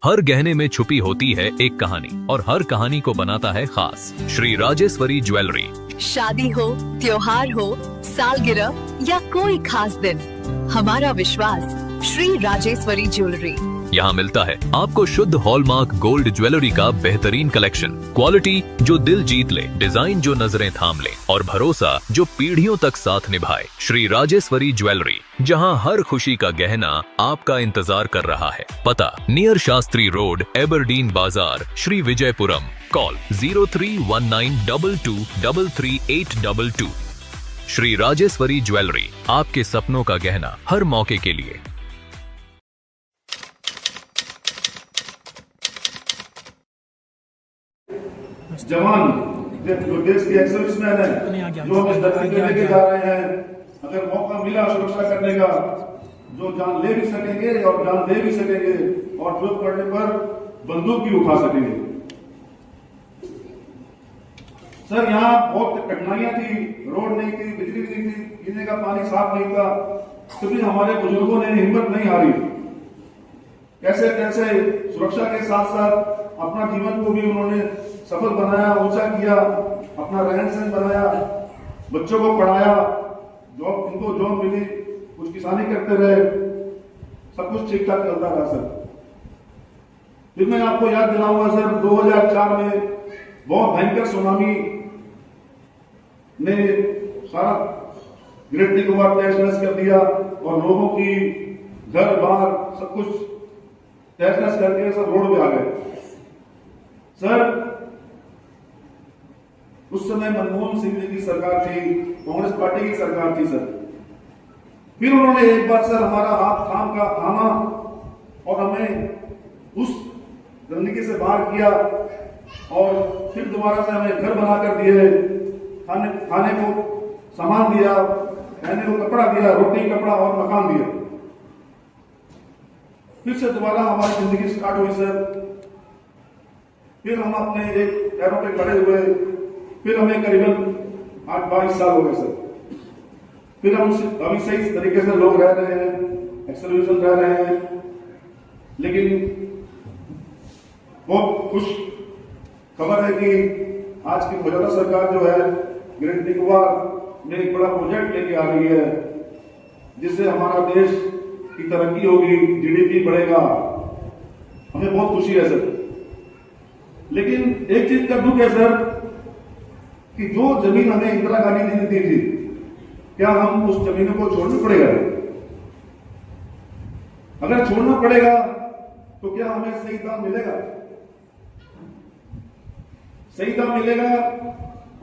हर गहने में छुपी होती है एक कहानी और हर कहानी को बनाता है खास। श्री राजेश्वरी ज्वेलरी। शादी हो, त्योहार हो, सालगिरह या कोई खास दिन, हमारा विश्वास श्री राजेश्वरी ज्वेलरी। यहाँ मिलता है आपको शुद्ध हॉलमार्क गोल्ड ज्वेलरी का बेहतरीन कलेक्शन, क्वालिटी जो दिल जीत ले, डिजाइन जो नजरें थाम ले और भरोसा जो पीढ़ियों तक साथ निभाए। श्री राजेश्वरी ज्वेलरी, जहाँ हर खुशी का गहना आपका इंतजार कर रहा है। पता नियर शास्त्री रोड, एबरडीन बाजार, श्री विजयपुरम। कॉल 031922333822। श्री राजेश्वरी ज्वेलरी, आपके सपनों का गहना हर मौके के लिए। जवान जो देश के एक्स-सर्विसमैन है, जो हम इस धरती पे लेके जा रहे हैं, अगर मौका मिला सुरक्षा करने का, जो जान ले भी सकेंगे और जान दे भी सकेंगे और जरूरत पड़ने पर बंदूक भी उठा सकेंगे। सर, यहाँ बहुत कठिनाइयां थी, रोड नहीं थी, बिजली नहीं थी, पीने का पानी साफ नहीं था, तभी हमारे बुजुर्गों ने हिम्मत नहीं हारी। कैसे कैसे सुरक्षा के साथ साथ अपना जीवन को भी उन्होंने सफल बनाया, ऊंचा किया, अपना रहन सहन बनाया, बच्चों को पढ़ाया, जॉब इनको जॉब मिली, कुछ किसानी करते रहे, सब कुछ ठीक ठाक चलता रहा सर। फिर मैं आपको याद दिलाऊंगा सर, 2004 में बहुत भयंकर सुनामी ने सारा ग्रेट निकोबार तहस कर दिया और लोगों की घर बार सब कुछ तहस करके सब रोड पे आ गए सर। उस समय मनमोहन सिंह जी की सरकार थी, कांग्रेस पार्टी की सरकार थी सर। फिर उन्होंने एक बार सर हमारा हाथ थामा और हमें उस गंदगी से बाहर किया और फिर दोबारा से हमें घर बनाकर दिए, खाने को सामान दिया, पहने को कपड़ा दिया, रोटी कपड़ा और मकान दिया। फिर से दोबारा हमारी जिंदगी स्टार्ट हुई सर। फिर हम अपने एक पैरों पे खड़े हुए, फिर हमें करीबन 8-22 साल हो गए सर। फिर हम अभी सही तरीके से लोग रह रहे हैं, एक्सर्विशन रह रहे हैं, लेकिन बहुत खुश खबर है कि आज की मौजूदा सरकार जो है ग्रेट निकोबार में एक बड़ा प्रोजेक्ट लेके आ रही है, जिससे हमारा देश की तरक्की होगी, जीडीपी बढ़ेगा। हमें बहुत खुशी है सर। लेकिन एक चीज का दुख है सर कि जो जमीन हमें इंदिरा गांधी जी ने दी थी, क्या हम उस जमीनों को छोड़ना पड़ेगा? अगर छोड़ना पड़ेगा तो क्या हमें सही दाम मिलेगा? सही दाम मिलेगा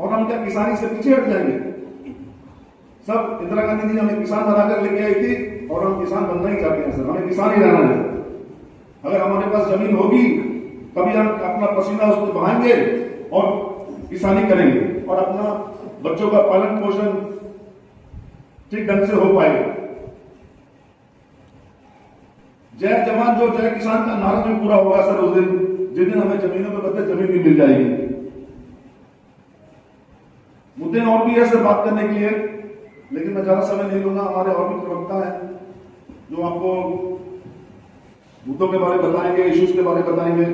और हम क्या किसानी से पीछे हट जाएंगे? सब इंदिरा गांधी जी हमें किसान बनाकर लेके आई थी और हम किसान बनना ही चाहते हैं सर। हमें किसान ही रहना है। अगर हमारे पास जमीन होगी तभी हम अपना पसीना उस पर बहाएंगे और किसानी करेंगे और अपना बच्चों का पालन पोषण ठीक ढंग से हो पाएगा। जय जवान जो जय किसान का नारा भी पूरा होगा सर उस दिन, जिस दिन हमें जमीनों के बदले जमीन भी मिल जाएगी। मुद्दे और भी है सर बात करने के लिए, लेकिन मैं ज्यादा समय नहीं लूंगा। हमारे और भी प्रवक्ता हैं जो आपको मुद्दों के बारे में बताएंगे, इश्यूज के बारे में बताएंगे।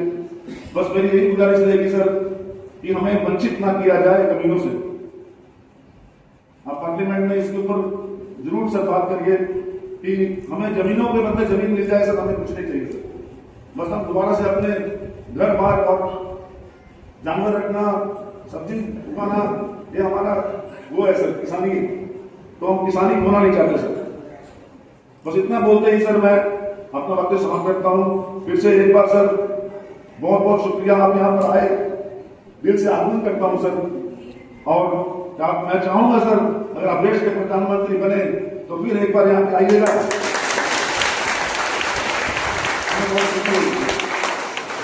बस मेरी यही गुजारिश रहेगी सर कि हमें वंचित ना किया जाए जमीनों से। आप पार्लियामेंट में इसके ऊपर जरूर सर बात करिए कि हमें जमीनों के बदले जमीन मिल जाए सर। हमें कुछ नहीं चाहिए सर। बस हम दोबारा से अपने घर बार और जानवर रखना, सब्जी उगाना, ये हमारा वो है सर, किसानी। तो हम किसानी होना नहीं चाहते सर। बस इतना बोलते ही सर मैं अपना वक्त समाप्त करता हूं। फिर से एक बार सर बहुत बहुत शुक्रिया, आप यहाँ पर आए, दिल से आनंद करता हूं सर। और मैं चाहूंगा सर अगर आप देश के प्रधानमंत्री बने तो फिर एक बार यहाँ पे आइएगा।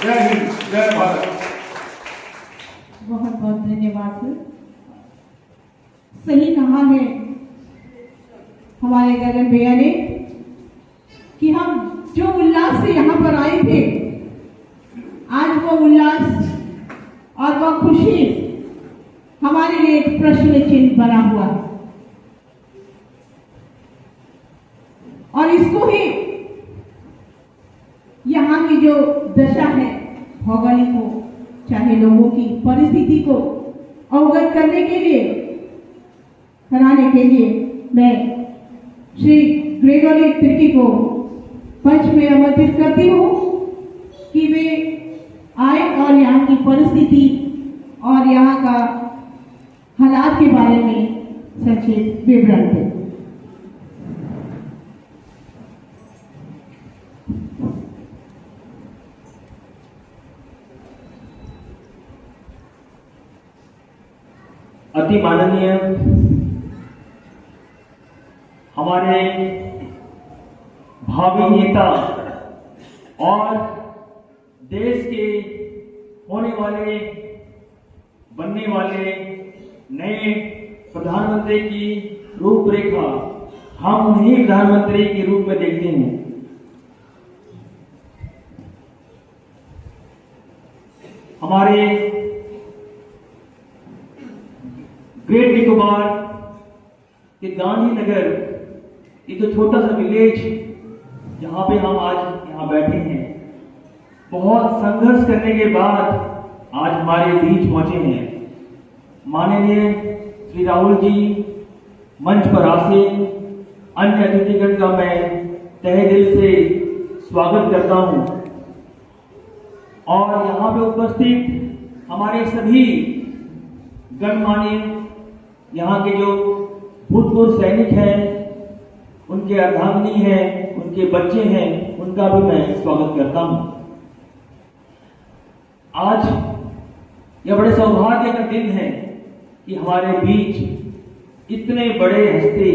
जय हिंद, जय भारत। बहुत बहुत धन्यवाद सर। सही कहा है हमारे गगन भैया ने कि हम जो उल्लास से यहाँ पर आए थे, आज वो उल्लास और वो खुशी हमारे लिए एक प्रश्न चिन्ह बना हुआ है। और इसको ही यहाँ की जो दशा है भौगोलिक हो चाहे लोगों की परिस्थिति को अवगत करने के लिए कराने के लिए मैं श्री ग्रेगोरी तिर्की को मंच में आमंत्रित करती हूँ कि वे आए और यहाँ की परिस्थिति और यहाँ का हालात के बारे में संक्षिप्त विवरण दें। अति माननीय हमारे भावी नेता और देश के होने वाले बनने वाले नए प्रधानमंत्री की रूपरेखा हम उन्हीं प्रधानमंत्री के रूप में देखते हैं। हमारे ग्रेट निकोबार के गांधीनगर, ये जो छोटा सा विलेज जहां पे हम आज यहाँ बैठे हैं, बहुत संघर्ष करने के बाद आज हमारे बीच पहुंचे हैं। माननीय श्री राहुल जी मंच पर आसे अन्य अतिथिगण का मैं तहे दिल से स्वागत करता हूं और यहाँ पे उपस्थित हमारे सभी गणमान्य यहाँ के जो भूतपूर्व सैनिक हैं, उनके अर्धांगिनी हैं, उनके बच्चे हैं, उनका भी मैं स्वागत करता हूं। आज यह बड़े सौभाग्य का दिन है कि हमारे बीच इतने बड़े हस्ती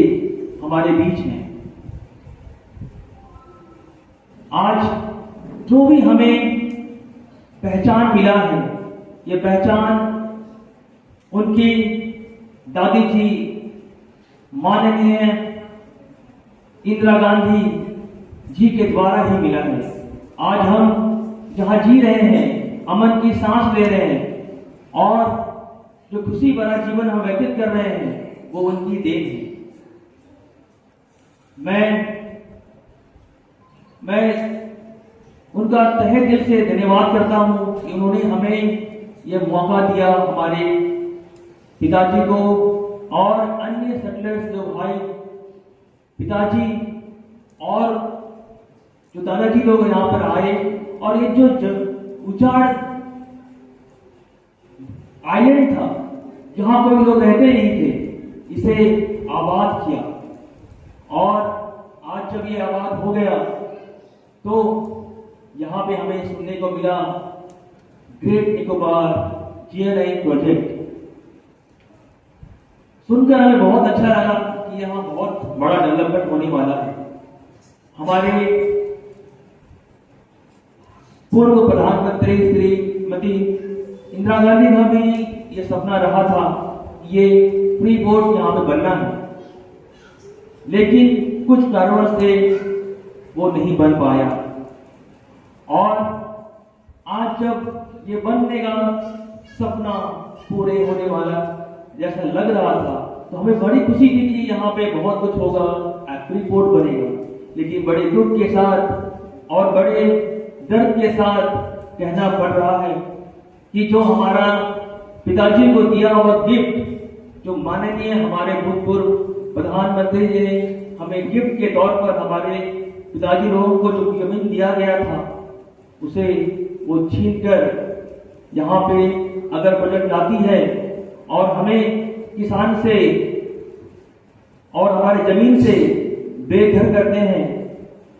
हमारे बीच हैं। आज जो भी हमें पहचान मिला है, ये पहचान उनकी दादी जी माननीय इंदिरा गांधी जी के द्वारा ही मिला है। आज हम जहां जी रहे हैं, अमन की सांस ले रहे हैं और जो खुशी भरा जीवन हम व्यतीत कर रहे हैं, वो उनकी देन है। मैं उनका तहे दिल से धन्यवाद करता हूं कि उन्होंने हमें यह मौका दिया, हमारे पिताजी को और अन्य सेटलर्स जो भाई पिताजी और जो दादाजी लोग यहाँ पर आए और ये जो उजाड़ आइलैंड था जहां कोई लोग रहते नहीं थे, इसे आबाद किया और आज जब ये आबाद हो गया तो यहाँ पे हमें सुनने को मिला ग्रेट निकोबार GNI प्रोजेक्ट। सुनकर हमें बहुत अच्छा लगा कि यहाँ बहुत बड़ा डेवलपमेंट होने वाला है। हमारे पूर्व प्रधानमंत्री श्रीमती इंदिरा गांधी का भी ये सपना रहा था, ये फ्री पोर्ट यहाँ पे बनना है, लेकिन कुछ कारणों से वो नहीं बन पाया और आज जब ये बनने का सपना पूरे होने वाला जैसा लग रहा था, तो हमें बड़ी खुशी थी कि यहाँ पे बहुत कुछ होगा, फ्री पोर्ट बनेगा। लेकिन बड़े दुख के साथ और बड़े दर्द के साथ कहना पड़ रहा है कि जो हमारा पिताजी को दिया हुआ गिफ्ट, जो माननीय हमारे भूतपूर्व प्रधानमंत्री जी ने हमें गिफ्ट के तौर पर हमारे पिताजी लोगों को जो जमीन दिया गया था, उसे वो छीन कर यहाँ पे अगर बजट लाती है और हमें किसान से और हमारे जमीन से बेघर करते हैं,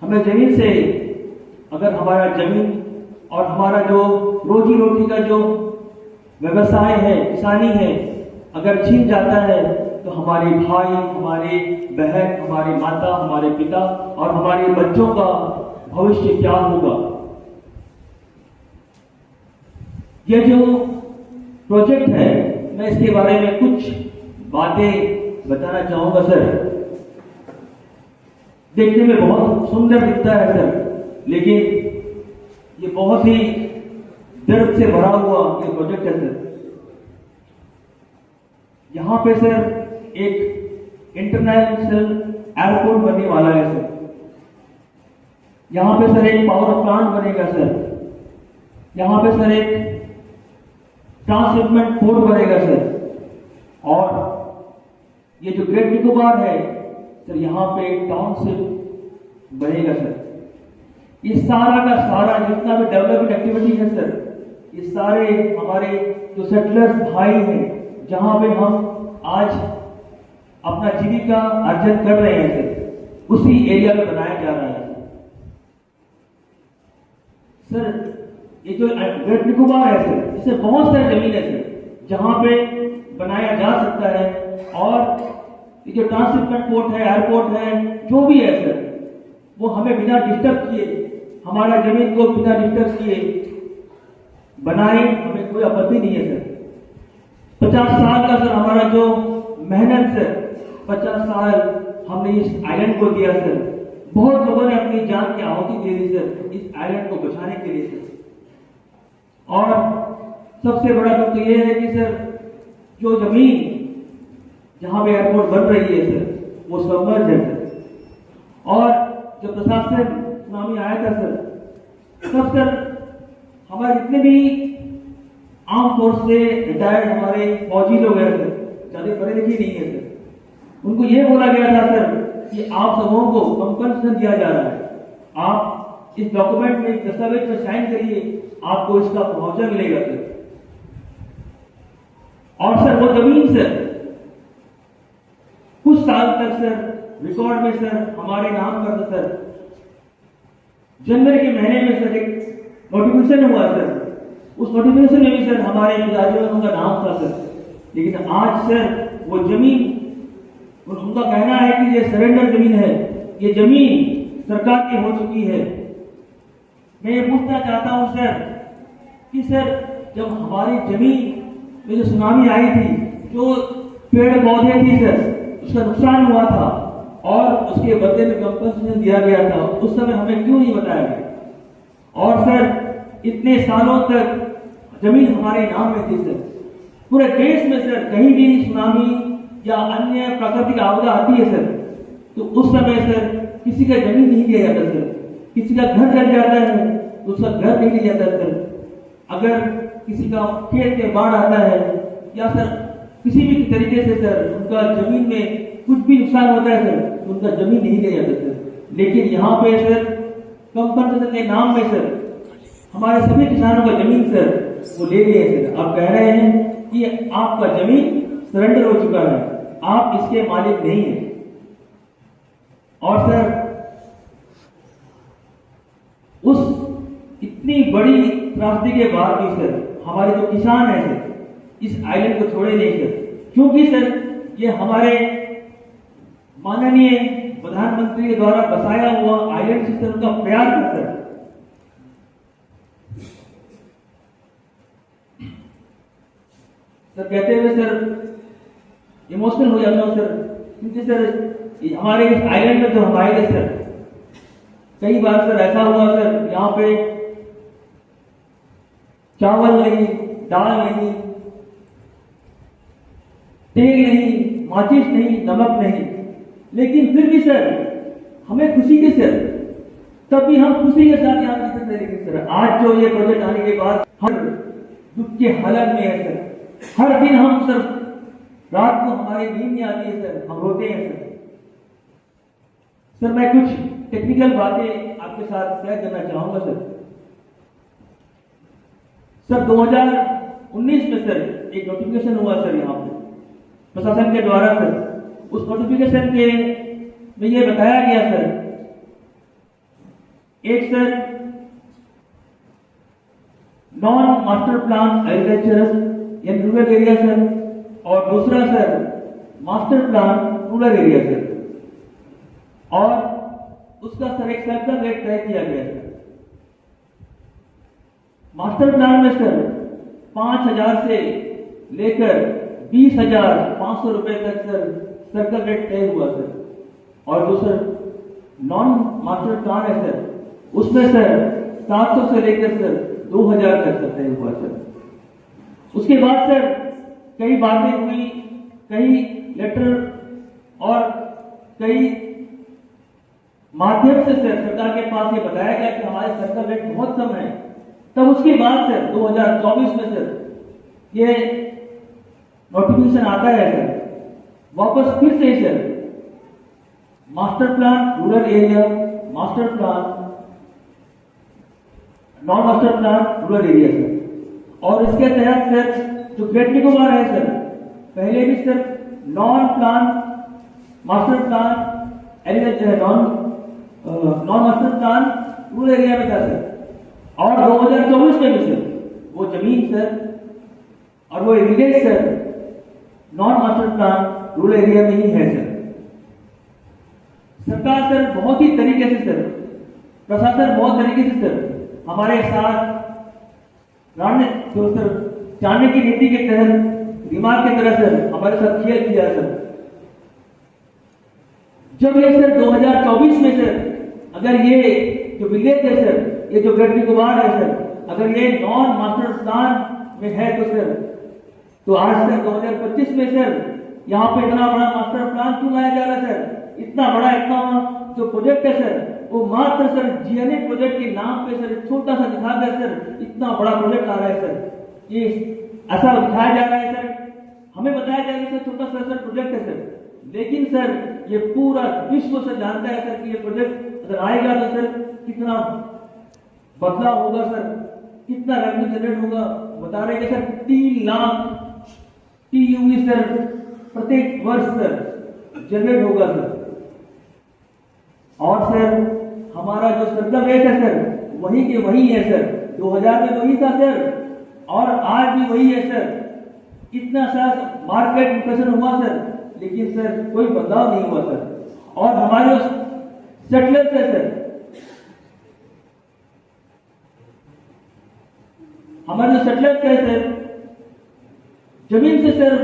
हमें जमीन से अगर हमारा जमीन और हमारा जो रोजी रोटी का जो व्यवसाय है, किसानी है, अगर छीन जाता है, तो हमारे भाई, हमारे बहन, हमारे माता, हमारे पिता और हमारे बच्चों का भविष्य क्या होगा। यह जो प्रोजेक्ट है, मैं इसके बारे में कुछ बातें बताना चाहूंगा सर। देखने में बहुत सुंदर दिखता है सर, लेकिन ये बहुत ही दर्द से भरा हुआ ये प्रोजेक्ट है सर। यहां पे सर एक इंटरनेशनल एयरपोर्ट बनने वाला है सर। यहां पे सर एक पावर प्लांट बनेगा सर। यहाँ पे सर एक ट्रांसशिपमेंट पोर्ट बनेगा सर, और ये जो ग्रेट निकोबार है सर, यहाँ पे एक टाउनशिप बनेगा सर। ये सारा का सारा जितना भी डेवलपमेंट एक्टिविटी है सर, ये सारे हमारे जो सेटलर्स भाई हैं, जहां पे हम आज अपना जीविका अर्जन कर रहे हैं सर, उसी एरिया में बनाया जा रहा है सर। ये जो ग्रेट निकोबार है सर, इससे बहुत सारी जमीन है सर जहां पे बनाया जा सकता है, और ये जो ट्रांसशिपमेंट पोर्ट है, एयरपोर्ट है, जो भी है सर, वो हमें बिना डिस्टर्ब किए, हमारा जमीन को बिना डिस्टर्ब किए बनाए, हमें कोई आपत्ति नहीं है सर। 50 साल का सर हमारा जो मेहनत सर, 50 साल हमने इस आइलैंड को दिया सर। बहुत लोगों ने अपनी जान की आहुति दे दी सर इस आइलैंड को बचाने के लिए सर। और सबसे बड़ा दुख तो ये है कि सर जो जमीन जहां पे एयरपोर्ट बन रही है सर, वो सबमर्ज है सर। और जब प्रशासन सुनामी आया था सर, तब सर हमारे जितने भी आर्म फोर्स से रिटायर्ड हमारे फौजी लोग हैं सर, ज्यादा पढ़े लिखे नहीं है सर, उनको ये बोला गया था सर कि आप सबों को कंपनसेशन दिया जा रहा है, आप इस डॉक्यूमेंट में, इस दस्तावेज पर साइन करिए, आपको इसका मुआवजा मिलेगा सर। और सर वो जमीन सर कुछ साल तक सर रिकॉर्ड में सर हमारे नाम पर सर जनवरी के महीने में सर एक नोटिफिकेशन हुआ सर, उस नोटिफिकेशन में भी सर हमारे अधिकारियों का नाम था सर। लेकिन आज सर वो जमीन, उनका कहना है कि ये सरेंडर जमीन है, ये जमीन सरकार की हो चुकी है। मैं ये पूछना चाहता हूं सर कि सर जब हमारी जमीन में जो सुनामी आई थी, जो पेड़ पौधे थी सर, उसका नुकसान हुआ था और उसके बदले में कंपनसेशन दिया गया था, उस समय हमें क्यों नहीं बताया गया? और सर इतने सालों तक जमीन हमारे नाम में थी सर। पूरे देश में सर कहीं भी सुनामी या अन्य प्राकृतिक आपदा आती है सर, तो उस समय सर किसी का जमीन नहीं दिया जाता सर, किसी का घर जल जाता है तो उसका घर नहीं दिया जाता सर। अगर किसी का खेत में बाढ़ आता है या सर किसी भी तरीके से सर उनका जमीन में कुछ भी नुकसान होता है सर, तो उनका जमीन नहीं दिया जाता सर। लेकिन यहाँ पे सर कंपनसेशन के नाम में सर हमारे सभी किसानों का जमीन सर वो ले लिए सर। आप कह रहे हैं कि आपका जमीन सरेंडर हो चुका है, आप इसके मालिक नहीं है। और सर उस इतनी बड़ी त्रासदी के बाद भी सर हमारे जो किसान हैं सर इस आइलैंड को छोड़े नहीं सर, क्योंकि सर ये हमारे माननीय प्रधानमंत्री के द्वारा बसाया हुआ आइलैंड सिस्टम का प्रयास है सर। सर कहते हुए सर इमोशनल हो जाता हूं सर, क्योंकि सर हमारे इस आइलैंड में जो हम आए थे सर, कई बार सर ऐसा हुआ सर यहाँ पे चावल नहीं, दाल नहीं, तेल नहीं, माचिस नहीं, नमक नहीं, लेकिन फिर भी सर हमें खुशी थी सर, तब भी हम खुशी के साथ यहाँ जीते थे। लेकिन सर आज जो ये प्रोजेक्ट आने के बाद हर दुख के हालत में है सर, हर दिन हम सर रात को हमारी नींद नहीं आती है सर, हम रोते हैं सर। सर मैं कुछ टेक्निकल बातें आपके साथ शेयर करना चाहूंगा सर। सर 2019 में सर एक नोटिफिकेशन हुआ सर यहाँ पे प्रशासन के द्वारा सर, उस नोटिफिकेशन के में ये बताया गया सर, एक sir non master plan agriculture या रूरल एरिया सर, और दूसरा sir master plan rural area sir, और उसका सर एक सर्कल रेट तय किया गया सर। मास्टर प्लान में सर 5,000 से लेकर 20,500 रुपए तक सर सर्कल रेट तय हुआ सर, और जो सर नॉन मास्टर प्लान है सर उसमें सर 700 से लेकर सर 2,000 तक तय हुआ सर। उसके बाद सर कई बातें हुई, कई लेटर और कई माध्यम से सर सरकार के पास ये बताया गया कि हमारे सर्कल रेट बहुत कम है, तब उसके बाद सर 2024 में सर ये नोटिफिकेशन आता है सर, वापस फिर से sir master plan rural area, master plan non master plan rural area sir. और इसके तहत सर जो ग्रेट निकोबार है सर, पहले भी sir non plan master plan non master plan rural area में था सर, और 2024 में भी सर वो जमीन सर और वो area sir non master plan rural area में ही है सर। सरकार सर बहुत ही तरीके से सर, प्रशासन बहुत तरीके से सर हमारे साथ जो सर चाणक्य की नीति के तहत दिमाग की तरह सर हमारे साथ खेल किया सर। जब ये सर 2024 में सर अगर ये जो विलेज है सर, ये जो ग्रेट निकोबार है सर, अगर ये नॉन मास्टर प्लान में है तो आज सर 2025 में सर यहाँ पे इतना बड़ा मास्टर प्लान क्यों लाया जा रहा है सर? इतना जो प्रोजेक्ट है सर वो मात्र सर जीएनए प्रोजेक्ट के नाम पे सर छोटा सा दिखा कर सर इतना बड़ा प्रोजेक्ट आ रहा है सर। ये ऐसा दिखाया जा रहा है सर, हमें बताया जा रहा है सर छोटा सा सर प्रोजेक्ट है सर, लेकिन सर ये पूरा विश्व से जानता है सर कि ये प्रोजेक्ट अगर आएगा तो सर कितना बदलाव होगा सर, कितना रेवेन्यू जनरेट होगा। बता रहे हैं सर 3 लाख TUV सर प्रत्येक वर्ष सर जनरेट होगा सर। और सर हमारा जो सर्कल रेट है सर वही के वही है सर, 2000 में वही था सर और आज भी वही है सर। इतना सा मार्केट इंप्रेशन हुआ सर, लेकिन सर कोई बदलाव नहीं हुआ सर। और हमारे सेटलर्स है सर, हमारे जो सेटलर्स है सर जमीन से सर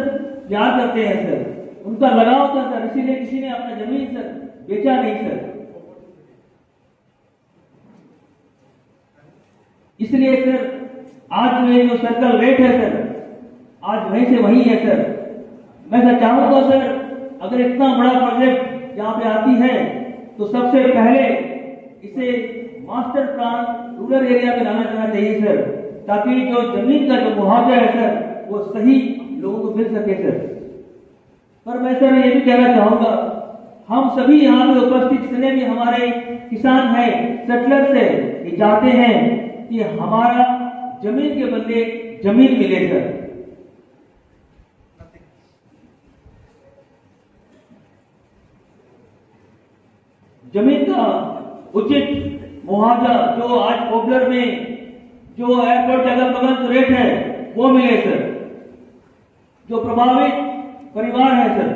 प्यार करते हैं सर, उनका लगाव था सर, इसीलिए किसी ने अपना जमीन सर बेचा नहीं सर। इसलिए सर आज जो ये जो सर्कल रेट है सर आज वहीं से वही है सर। मैं सर चाहूंगा सर अगर इतना बड़ा प्रोजेक्ट यहाँ पे आती है तो सबसे पहले इसे मास्टर प्लान रूरल एरिया में लाना जाना चाहिए सर, ताकि जो जमीन का जो मुआवजा है सर वो सही लोगों को मिल सके सर। पर मैं सर ये भी कहना चाहूंगा, हम सभी यहाँ पे उपस्थित जितने भी हमारे किसान हैं, सेटलर्स हैं, ये चाहते हैं कि हमारा जमीन के बदले जमीन मिले सर। जमीन का उचित मुआवजा जो आज पॉपुलर में जो एयरपोर्ट के अगल बगल जो रेट है वो मिले सर। जो प्रभावित परिवार है सर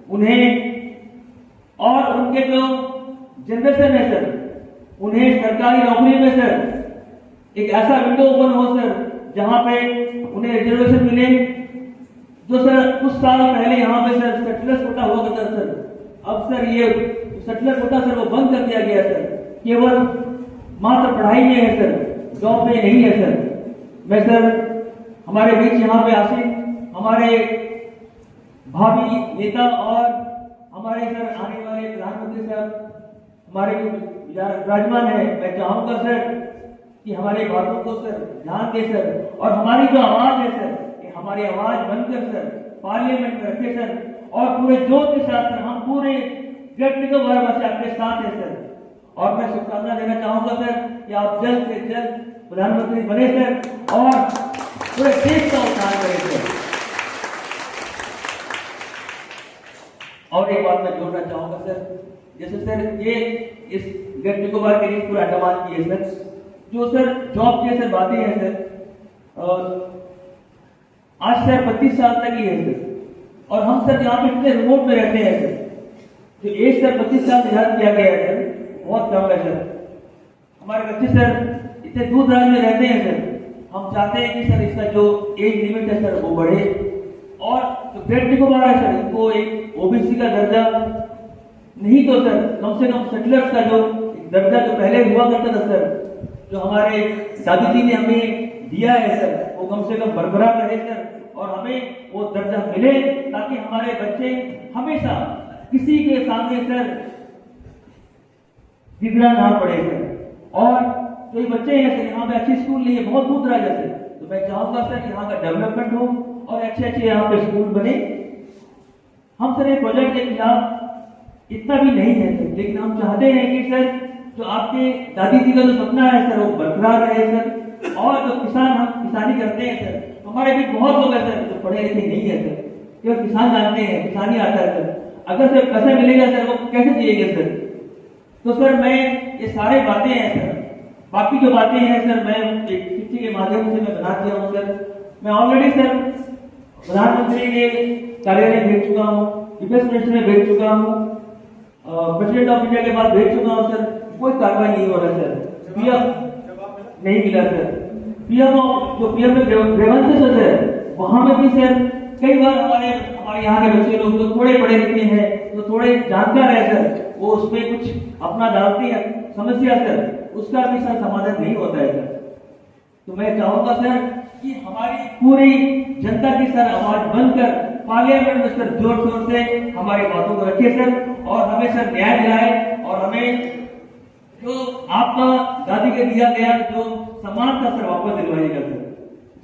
उन्हें और उनके जो जनरेशन है सर उन्हें सरकारी नौकरी में सर एक ऐसा विंडो ओपन हो सर जहां पे उन्हें रिजर्वेशन मिले। जो सर कुछ साल पहले यहाँ पे सर सेटलर्स कोटा हुआ करता सर, अब सर ये सेटलर कोटा सर वो बंद कर दिया गया सर, केवल मात्र पढ़ाई में है सर, जॉब में नहीं है सर। मैं सर हमारे बीच यहाँ पे आसिफ हमारे भावी नेता और हमारे सर आने वाले प्रधानमंत्री साहब हमारे विराजमान है, मैं चाहूंगा सर कि हमारे बातों को सर ध्यान दे सर और हमारी जो आवाज है सर हमारी आवाज बनकर सर पार्लियामेंट में रखे सर और पूरे जोर के साथ सर हम पूरे ग्रेट निकोबार वासी आपके साथ है सर। और मैं शुभकामना देना चाहूंगा सर कि आप जल्द से जल्द प्रधानमंत्री बने सर और पूरे देश का उत्थान करें सर। और एक बात मैं जोड़ना चाहूंगा सर, जैसे सर ये इस ग्रेट निकोबार के लिए पूरा अंडमान की है सर, जो सर जॉब की सर बातें हैं सर आज सर 25 साल तक ही है सर और हम सर यहाँ पे इतने रिमोट में रहते हैं सर, जो एज सर 25 साल निर्धारित किया गया है सर बहुत कम है सर। हमारे बच्चे सर इतने दूर दराज में रहते हैं सर, हम चाहते हैं कि सर इसका जो एज लिमिट है सर वो बढ़े और जो ग्रेट निकोबार है सर इनको एक ओबीसी का दर्जा नहीं तो सर कम से कम सेटलर्स का जो दर्जा जो पहले हुआ करता था सर, जो हमारे दादी जी ने हमें दिया है सर वो कम से कम बरकरार रहे सर और हमें वो दर्जा मिले ताकि हमारे बच्चे हमेशा किसी के सामने सर गिरना ना पड़े सर। और तो ये बच्चे हैं सर, यहाँ पे अच्छे स्कूल नहीं है, बहुत दूर दराज है सर। तो मैं चाहूंगा सर यहाँ का डेवलपमेंट हो और अच्छे अच्छे यहाँ पे स्कूल बने। हम सर ये प्रोजेक्ट के खिलाफ इतना भी नहीं है सर, लेकिन हम चाहते हैं कि सर जो आपके दादी जी का जो सपना है सर वो बरकरार रहे सर। और जो किसान हम किसानी करते हैं सर, हमारे भी बहुत लोग हैं सर जो पढ़े लिखे नहीं है सर, केवल किसान जानते हैं, किसानी आता है सर। अगर सर पैसा मिलेगा सर वो कैसे जिएंगे सर। तो सर मैं ये सारे बातें हैं सर, बाकी जो बातें हैं सर मैं एक चिट्ठी के माध्यम से मैं बना दिया हूँ सर। मैं ऑलरेडी सर प्रधानमंत्री के कार्यालय भेज चुका हूँ, डिफेंस मिनिस्टर में भेज चुका हूँ, प्रेसिडेंट ऑफ इंडिया के पास भेज चुका हूँ सर, कोई कार्रवाई नहीं हो रहा सर। पीएम नहीं मिला सर। पीएम जो पीएम ग्रीवेंसेस है वहां में भी सर कई बार हमारे यहाँ के बच्चे लोग जो थोड़े पढ़े लिखे हैं, जो थोड़े जानकार है सर, वो उसमें कुछ अपना डालते हैं समस्या सर, उसका भी सर समाधान नहीं होता है सर। तो मैं चाहूंगा सर कि हमारी पूरी जनता की सर आवाज बनकर पार्लियामेंट में सर जोर शोर से हमारी बातों को रखे सर, और हमें सर न्याय दिलाए, और हमें जो आपका दादी के दिया गया जो सम्मान था सर वापस दिलवाइएगा सर।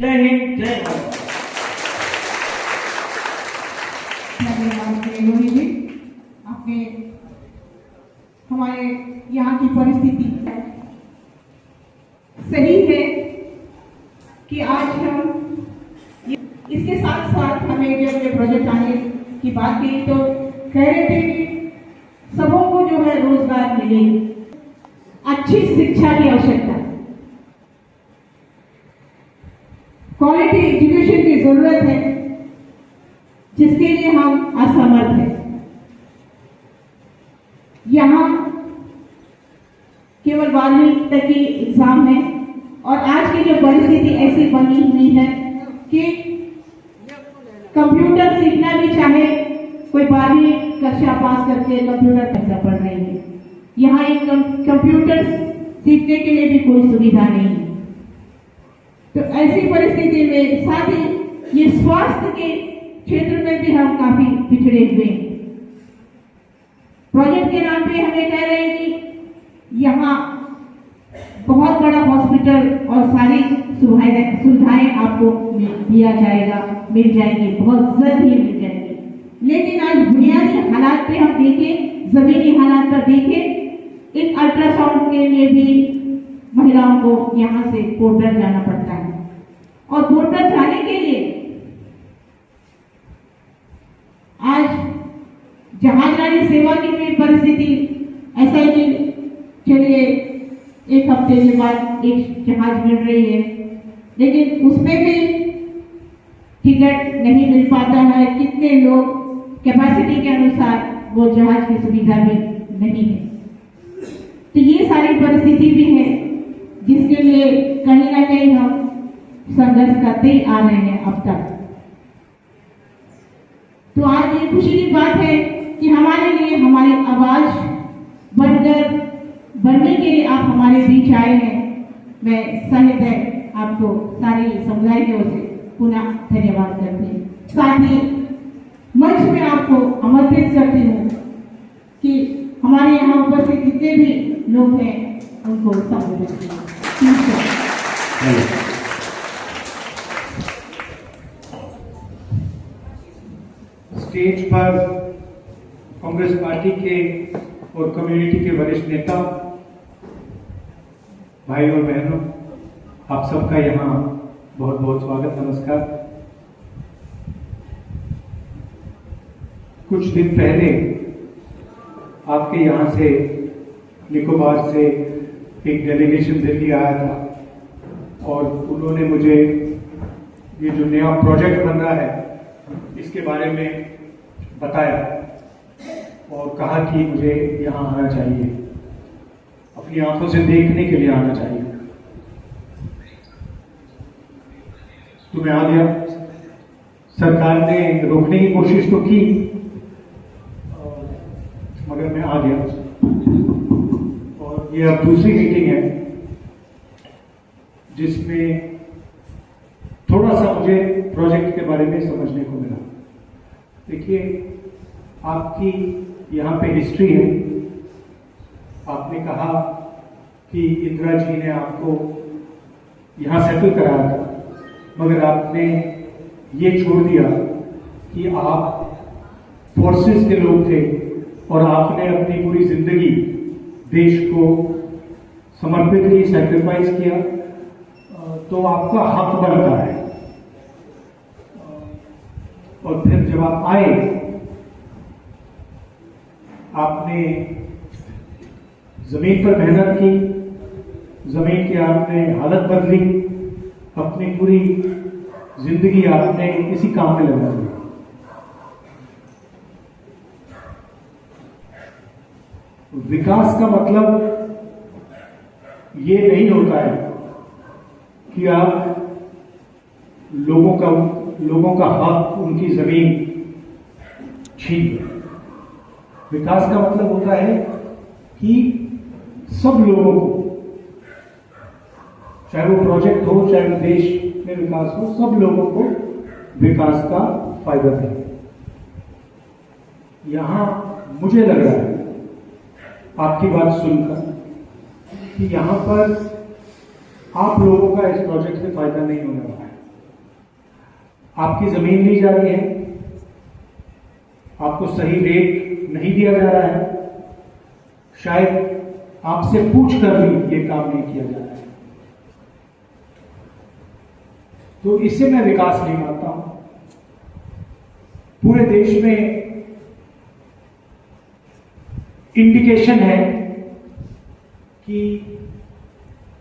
जय हिंद, जय भारत। रोहित जी, आपने हमारे यहाँ की परिस्थिति सही है कि आज हम इसके साथ साथ हमें जब ये प्रोजेक्ट आने की बात की तो कह रहे थे कि सबों को जो है रोजगार मिले, अच्छी शिक्षा की आवश्यकता, क्वालिटी एजुकेशन की जरूरत है, जिसके लिए हम असमर्थ हैं। यहाँ केवल 12वीं तक की एग्जाम है, और आज की जो परिस्थिति ऐसी बनी हुई है कि कंप्यूटर सीखना भी चाहे कोई 12वीं कक्षा पास करके कंप्यूटर कक्षा पढ़ रही है, यहाँ एक कंप्यूटर सीखने के लिए भी कोई सुविधा नहीं है। तो ऐसी परिस्थिति में साथ ही ये स्वास्थ्य के क्षेत्र में भी हम काफी पिछड़े हुए हैं। प्रोजेक्ट के नाम पे हमें कह रहे हैं कि यहाँ बहुत बड़ा हॉस्पिटल और सारी सुविधाएं आपको दिया जाएगा, मिल जाएगी, बहुत जल्द ही मिल जाएगी। लेकिन आज बुनियादी हालात पे हम देखें, जमीनी हालात पर देखें, एक अल्ट्रासाउंड के लिए भी महिलाओं को यहाँ से पोर्टर जाना पड़ता है, और पोर्टर जाने के लिए आज जहाजरानी सेवा की भी परिस्थिति ऐसा है कि चलिए एक हफ्ते के बाद एक जहाज मिल रही है, लेकिन उसमें भी टिकट नहीं मिल पाता है। कितने लोग कैपेसिटी के अनुसार वो जहाज की सुविधा भी नहीं है। तो ये सारी परिस्थिति भी है जिसके लिए कहीं ना कहीं हम संघर्ष करते ही आ रहे हैं अब तक। तो आज ये खुशी की बात है कि हमारे लिए हमारी आवाज बनने के लिए आप हमारे बीच आए हैं। मैं सहृदय आपको सारी समुदाय की ओर से पुनः धन्यवाद करती हूँ। साथ ही मंच में आपको आमंत्रित करती हूँ कि हमारे यहाँ उपस्थित जितने भी लोग हैं उनको संबोधित कीजिए। स्टेज पर कांग्रेस पार्टी के और कम्युनिटी के वरिष्ठ नेता, भाई और बहनों, आप सबका यहाँ बहुत बहुत स्वागत, नमस्कार। कुछ दिन पहले आपके यहाँ से निकोबार से एक डेलीगेशन दिल्ली आया था, और उन्होंने मुझे ये जो नया प्रोजेक्ट बन रहा है इसके बारे में बताया और कहा कि मुझे यहाँ आना चाहिए, अपनी आंखों से देखने के लिए आना चाहिए। तो मैं आ गया। सरकार ने रोकने की कोशिश तो की, मगर मैं आ गया। और ये अब दूसरी मीटिंग है जिसमें थोड़ा सा मुझे प्रोजेक्ट के बारे में समझने को मिला। देखिए, आपकी यहाँ पे हिस्ट्री है। आपने कहा कि इंदिरा जी ने आपको यहाँ सेटल कराया था, मगर आपने ये छोड़ दिया कि आप फोर्सेस के लोग थे और आपने अपनी पूरी जिंदगी देश को समर्पित की, सैक्रिफाइस किया, तो आपका हक बनता है। और फिर जब आप आए, आपने जमीन पर मेहनत की, जमीन की आपने हालत बदली, अपनी पूरी जिंदगी आपने इसी काम में लगा दी। विकास का मतलब ये नहीं होता है कि आप लोगों का हक, उनकी जमीन छीन लें। विकास का मतलब होता है कि सब लोगों को, चाहे वो प्रोजेक्ट हो, चाहे वो देश में विकास हो, सब लोगों को विकास का फायदा दें। यहां मुझे लग रहा है आपकी बात सुनकर कि यहां पर आप लोगों का इस प्रोजेक्ट से फायदा नहीं होने वाला है। आपकी जमीन ली जा रही है, आपको सही रेट नहीं दिया जा रहा है, शायद आपसे पूछ कर भी ये काम नहीं किया जा रहा है। तो इससे मैं विकास नहीं मानता हूं। पूरे देश में इंडिकेशन है कि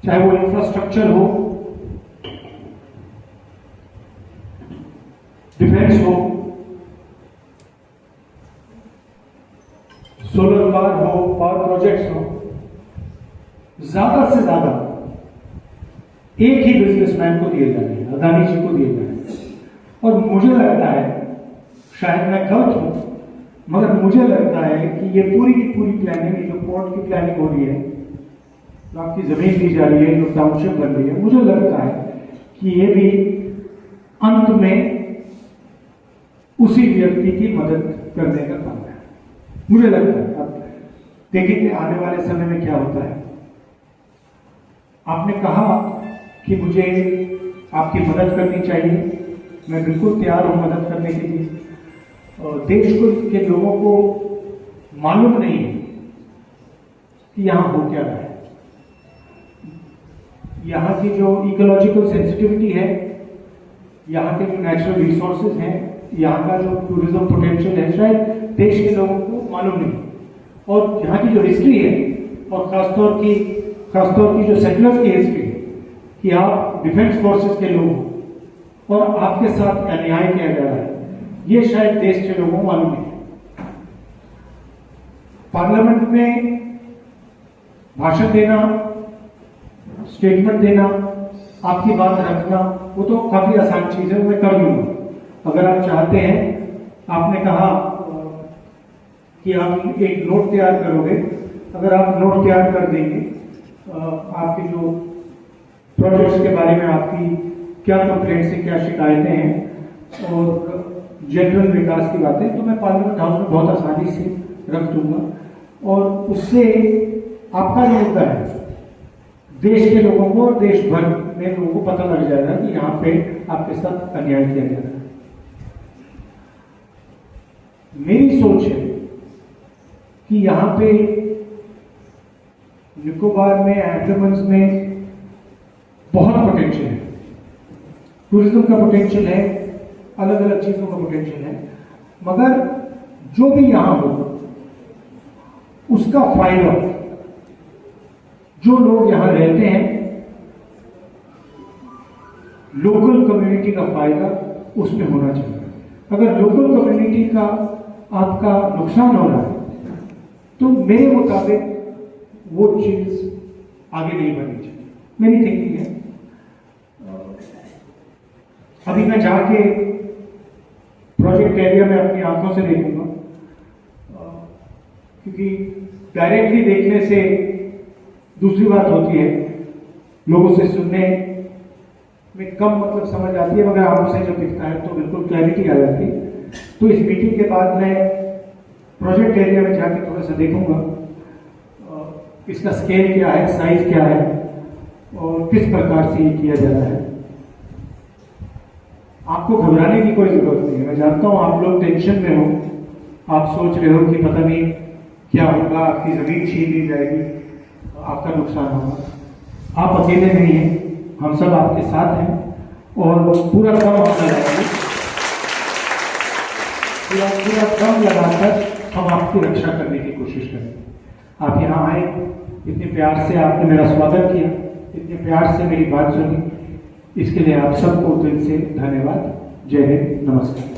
चाहे वो इंफ्रास्ट्रक्चर हो, डिफेंस हो, सोलर पावर हो, पावर प्रोजेक्ट्स हो, ज्यादा से ज्यादा एक ही बिजनेसमैन को दिए जा रहे हैं, अदानी जी को दिए जा रहे हैं। और मुझे लगता है, शायद मैं गलत हूं, मगर मुझे लगता है कि ये पूरी की पूरी प्लानिंग, जो पोर्ट की प्लानिंग हो रही है, जो आपकी जमीन दी जा रही है, जो टाउनशिप बन रही है, मुझे लगता है कि ये भी अंत में उसी व्यक्ति की मदद करने का काम है। मुझे लगता है, अब देखेंगे आने वाले समय में क्या होता है। आपने कहा कि मुझे आपकी मदद करनी चाहिए, मैं बिल्कुल तैयार हूं मदद करने के लिए। और देश के लोगों को मालूम नहीं है कि यहां हो क्या रहा है। यहाँ की जो इकोलॉजिकल सेंसिटिविटी है, यहाँ के जो नेचुरल रिसोर्सेज हैं, यहाँ का जो टूरिज्म पोटेंशियल है, शायद देश के लोगों को मालूम नहीं। और यहाँ की जो हिस्ट्री है, और खासतौर की जो सेटलर्स की हिस्ट्री है, कि आप डिफेंस फोर्सेस के लोग हो और आपके साथ अन्याय किया जा रहा है, ये शायद देश के लोगों को मालूम नहीं। पार्लियामेंट में भाषण देना, स्टेटमेंट देना, आपकी बात रखना, वो तो काफी आसान चीज है, मैं कर लूंगा अगर आप चाहते हैं। आपने कहा कि आप एक नोट तैयार करोगे, अगर आप नोट तैयार कर देंगे आपके जो प्रोजेक्ट्स के बारे में, आपकी क्या कंप्लेंट्स हैं, क्या शिकायतें हैं और जनरल विकास की बातें, तो मैं पार्लियामेंट हाउस में बहुत आसानी से रख दूंगा। और उससे आपका जो मुद्दा है, देश के लोगों को, देश भर में लोगों को पता लग जाएगा कि यहाँ पे आपके साथ अन्याय किया जा रहा है। मेरी सोच है कि यहाँ पे निकोबार में, अंडमान्स में बहुत पोटेंशियल है, टूरिज्म का पोटेंशियल है, अलग अलग चीजों का पोटेंशियल है, मगर जो भी यहां हो उसका फायदा जो लोग यहां रहते हैं, लोकल कम्युनिटी का फायदा उसमें होना चाहिए। अगर लोकल कम्युनिटी का आपका नुकसान हो रहा है तो मेरे मुताबिक वो चीज आगे नहीं बढ़नी चाहिए, मेरी थिंकिंग है। अभी मैं जाके प्रोजेक्ट एरिया में अपनी आंखों से देखूंगा, क्योंकि डायरेक्टली देखने से दूसरी बात होती है, लोगों से सुनने में कम मतलब समझ आती है, मगर आंखों से जब दिखता है तो बिल्कुल क्लैरिटी आ जाती है। तो इस मीटिंग के बाद मैं प्रोजेक्ट एरिया में जाके थोड़ा सा देखूंगा, इसका स्केल क्या है, साइज क्या है और किस प्रकार से ये किया जा रहा है। आपको घबराने की कोई जरूरत नहीं है। मैं जानता हूं आप लोग टेंशन में हो, आप सोच रहे हो कि पता नहीं क्या होगा, आपकी जमीन छीन ली जाएगी, आपका नुकसान होगा। आप अकेले नहीं हैं, हम सब आपके साथ हैं और पूरा दम हम लगाएंगे, पूरा दम लगाकर हम आपकी रक्षा करने की कोशिश करेंगे। आप यहाँ आए, इतने प्यार से आपने मेरा स्वागत किया, इतने प्यार से मेरी बात सुनी, इसके लिए आप सबको दिल से धन्यवाद। जय हिंद, नमस्कार।